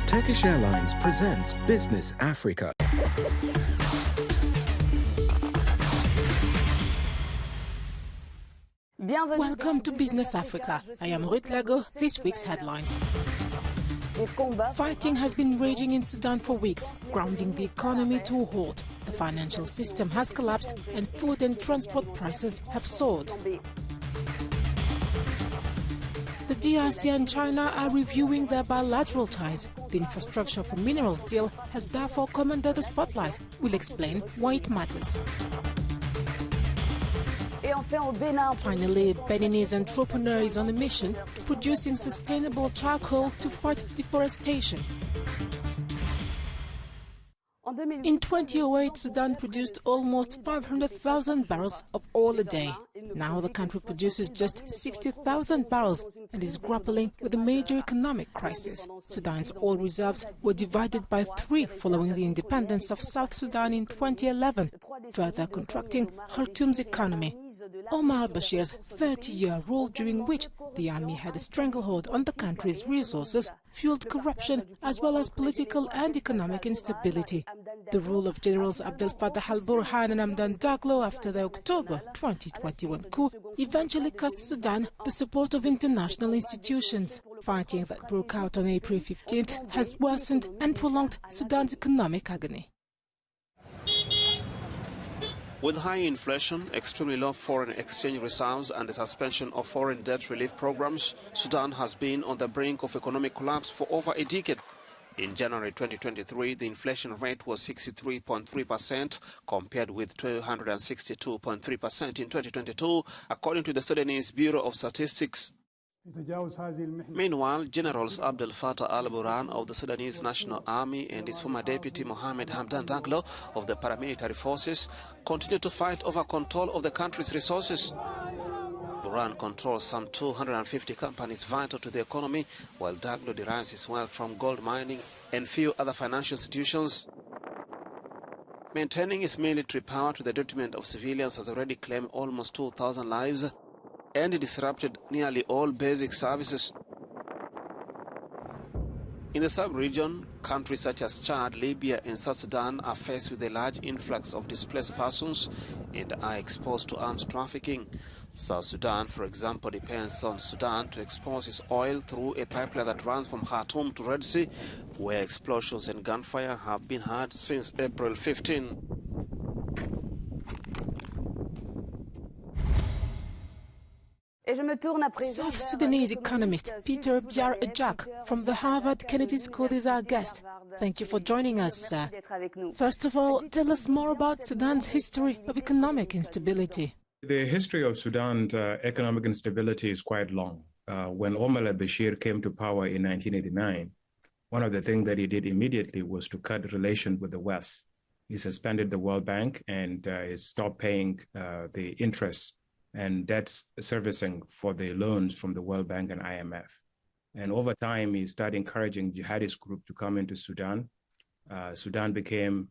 Turkish Airlines presents Business Africa. Welcome to Business Africa. I am Ruth Lago. This week's headlines. Fighting has been raging in Sudan for weeks, grounding the economy to a halt. The financial system has collapsed and food and transport prices have soared. The DRC and China are reviewing their bilateral ties. The infrastructure for minerals deal has therefore commanded the spotlight. We'll explain why it matters. Finally, Beninese entrepreneur is on a mission producing sustainable charcoal to fight deforestation. In 2008, Sudan produced almost 500,000 barrels of oil a day. Now the country produces just 60,000 barrels and is grappling with a major economic crisis. Sudan's oil reserves were divided by 3 following the independence of South Sudan in 2011, further contracting Khartoum's economy. Omar al-Bashir's 30-year rule, during which the army had a stranglehold on the country's resources, fueled corruption as well as political and economic instability. The rule of Generals Abdel Fattah al-Burhan and Hamdan Daglo after the October 2021 coup eventually cost Sudan the support of international institutions. Fighting that broke out on April 15th has worsened and prolonged Sudan's economic agony. With high inflation, extremely low foreign exchange reserves and the suspension of foreign debt relief programs, Sudan has been on the brink of economic collapse for over a decade. In January 2023, the inflation rate was 63.3% compared with 262.3% in 2022, according to the Sudanese Bureau of Statistics. Meanwhile, Generals Abdel Fattah al-Burhan of the Sudanese National Army and his former deputy Mohamed Hamdan Daglo of the paramilitary forces continue to fight over control of the country's resources. Burhan controls some 250 companies vital to the economy, while Daglo derives his wealth from gold mining and few other financial institutions. Maintaining his military power to the detriment of civilians has already claimed almost 2,000 lives and disrupted nearly all basic services. In the sub-region, countries such as Chad, Libya and South Sudan are faced with a large influx of displaced persons and are exposed to arms trafficking. South Sudan, for example, depends on Sudan to export its oil through a pipeline that runs from Khartoum to Red Sea, where explosions and gunfire have been heard since April 15. South Sudanese economist Peter Biar-Ajak from the Harvard Kennedy School is our guest. Thank you for joining us, sir. First of all, tell us more about Sudan's history of economic instability. The history of Sudan's economic instability is quite long. When Omar al-Bashir came to power in 1989, one of the things that he did immediately was to cut relations with the West. He suspended the World Bank and stopped paying the interest and debt servicing for the loans from the World Bank and IMF. And over time, he started encouraging jihadist groups to come into Sudan. Sudan became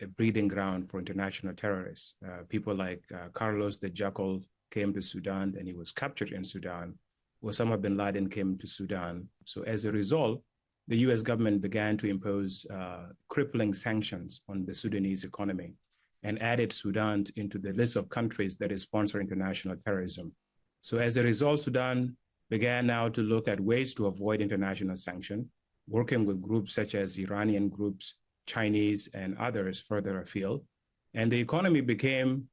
a breeding ground for international terrorists. People like Carlos the Jackal came to Sudan and he was captured in Sudan. Osama bin Laden came to Sudan. So as a result, the US government began to impose crippling sanctions on the Sudanese economy and added Sudan into the list of countries that sponsor international terrorism. So as a result, Sudan began now to look at ways to avoid international sanction, working with groups such as Iranian groups, Chinese, and others further afield. And the economy became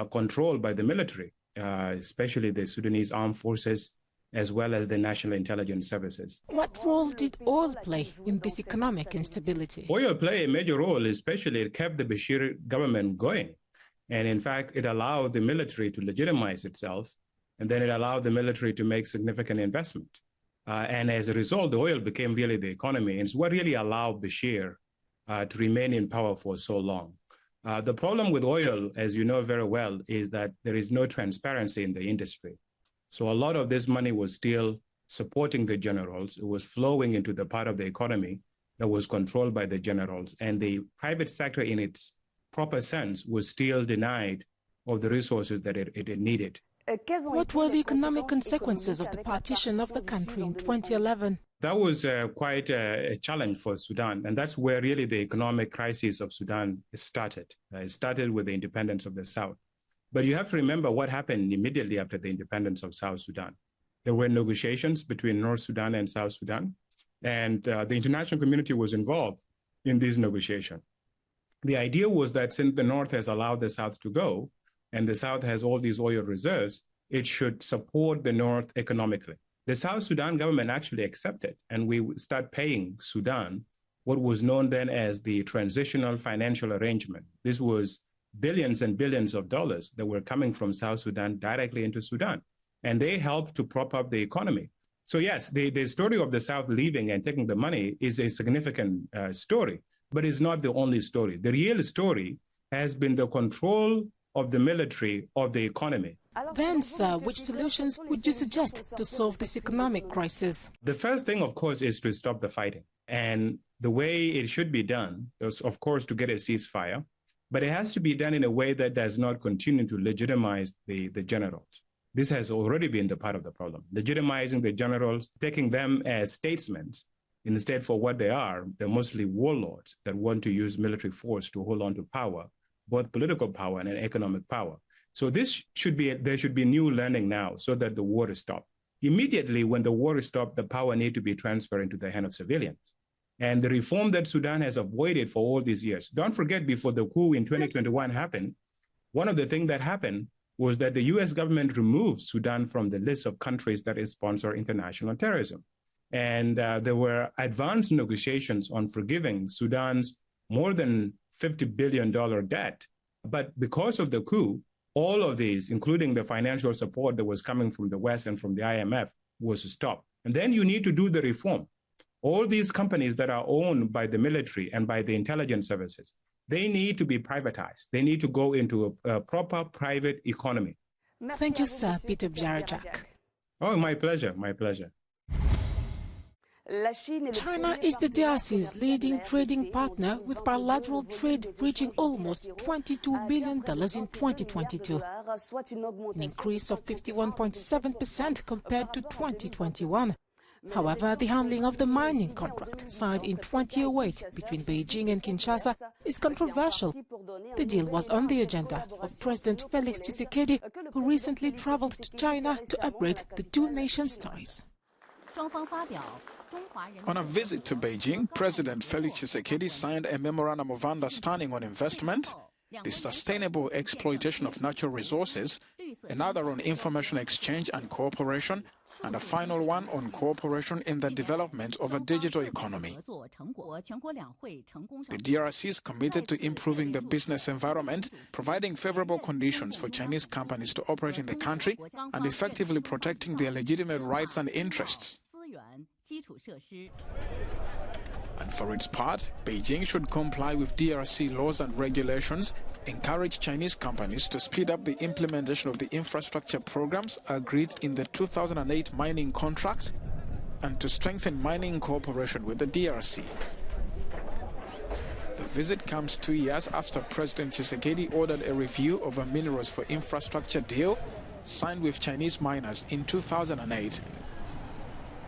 controlled by the military, especially the Sudanese armed forces, as well as the national intelligence services. What role did oil play in this economic instability? Oil played a major role, especially it kept the Bashir government going. And in fact, it allowed the military to legitimize itself, and then it allowed the military to make significant investment. And as a result, the oil became really the economy, and it's what really allowed Bashir to remain in power for so long. The problem with oil, as you know very well, is that there is no transparency in the industry. So a lot of this money was still supporting the generals. It was flowing into the part of the economy that was controlled by the generals. And the private sector in its proper sense was still denied of the resources that it needed. What were the economic consequences of the partition of the country in 2011? That was quite a challenge for Sudan, and that's where really the economic crisis of Sudan started. It started with the independence of the South. But you have to remember what happened immediately after the independence of South Sudan. There were negotiations between North Sudan and South Sudan, and the international community was involved in these negotiations. The idea was that since the North has allowed the South to go, and the South has all these oil reserves, it should support the North economically. The South Sudan government actually accepted, and we start paying Sudan what was known then as the transitional financial arrangement. This was billions and billions of dollars that were coming from South Sudan directly into Sudan, and they helped to prop up the economy. So yes, the story of the South leaving and taking the money is a significant story, but it's not the only story. The real story has been the control of the military of the economy. Then, sir, which solutions would you suggest to solve this economic crisis? The first thing, of course, is to stop the fighting. And the way it should be done is, of course, to get a ceasefire, but it has to be done in a way that does not continue to legitimize the generals. This has already been the part of the problem. Legitimizing the generals, taking them as statesmen, instead for what they are, they're mostly warlords that want to use military force to hold on to power, both political power and economic power. So there should be new learning now so that the war is stopped. Immediately when the war is stopped, the power need to be transferred into the hand of civilians. And the reform that Sudan has avoided for all these years. Don't forget, before the coup in 2021 happened, one of the things that happened was that the US government removed Sudan from the list of countries that sponsor international terrorism. And there were advanced negotiations on forgiving Sudan's more than $50 billion debt. But because of the coup, all of these, including the financial support that was coming from the West and from the IMF, was stopped. And then you need to do the reform. All these companies that are owned by the military and by the intelligence services, they need to be privatized. They need to go into a proper private economy. Thank you, sir, Peter Bjarajak. Oh, my pleasure, my pleasure. China is the DRC's leading trading partner, with bilateral trade reaching almost $22 billion in 2022, an increase of 51.7% compared to 2021. However, the handling of the mining contract signed in 2008 between Beijing and Kinshasa is controversial. The deal was on the agenda of President Felix Tshisekedi, who recently traveled to China to upgrade the two nations' ties. On a visit to Beijing, President Felix Tshisekedi signed a memorandum of understanding on investment, the sustainable exploitation of natural resources, another on information exchange and cooperation, and a final one on cooperation in the development of a digital economy. The DRC is committed to improving the business environment, providing favorable conditions for Chinese companies to operate in the country, and effectively protecting their legitimate rights and interests. And for its part, Beijing should comply with DRC laws and regulations, encourage Chinese companies to speed up the implementation of the infrastructure programs agreed in the 2008 mining contract, and to strengthen mining cooperation with the DRC. The visit comes 2 years after President Tshisekedi ordered a review of a minerals for infrastructure deal signed with Chinese miners in 2008.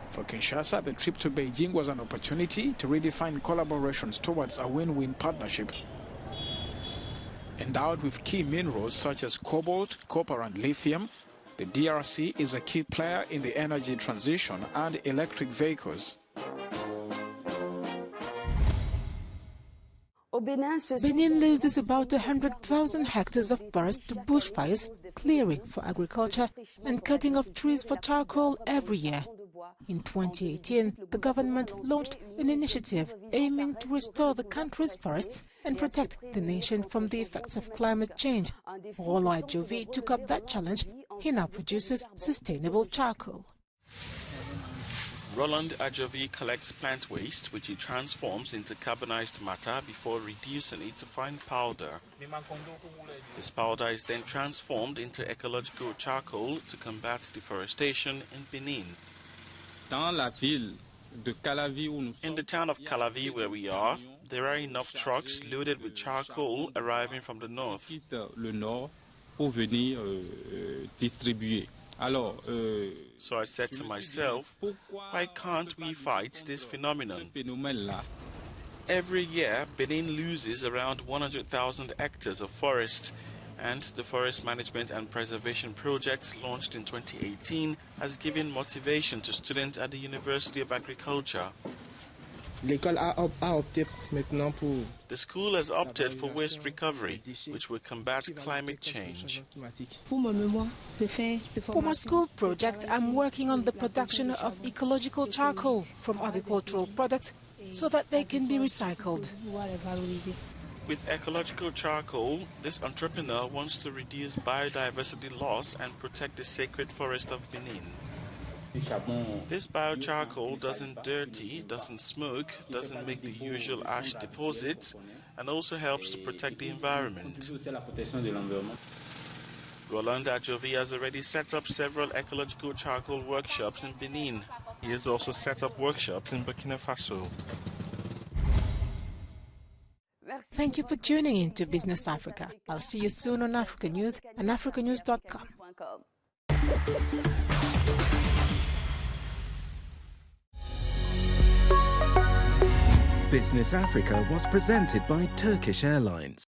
For Kinshasa, the trip to Beijing was an opportunity to redefine collaborations towards a win-win partnership. Endowed with key minerals such as cobalt, copper and lithium, the DRC is a key player in the energy transition and electric vehicles. Benin loses about 100,000 hectares of forest to bushfires, clearing for agriculture and cutting of trees for charcoal every year. In 2018, the government launched an initiative aiming to restore the country's forests and protect the nation from the effects of climate change. Roland Jovi took up that challenge. He now produces sustainable charcoal. Roland Ajovi collects plant waste, which he transforms into carbonized matter before reducing it to fine powder. This powder is then transformed into ecological charcoal to combat deforestation in Benin. In the town of Calavi where we are, there are enough trucks loaded with charcoal arriving from the north. So I said to myself, why can't we fight this phenomenon? Every year, Benin loses around 100,000 hectares of forest, and the Forest Management and Preservation Project launched in 2018 has given motivation to students at the University of Agriculture. The school has opted for waste recovery, which will combat climate change. For my school project, I'm working on the production of ecological charcoal from agricultural products so that they can be recycled. With ecological charcoal, this entrepreneur wants to reduce biodiversity loss and protect the sacred forest of Benin. This biocharcoal doesn't dirty, doesn't smoke, doesn't make the usual ash deposits, and also helps to protect the environment. Roland Ajovi has already set up several ecological charcoal workshops in Benin. He has also set up workshops in Burkina Faso. Thank you for tuning in to Business Africa. I'll see you soon on Africa News and Africanews.com. Business Africa was presented by Turkish Airlines.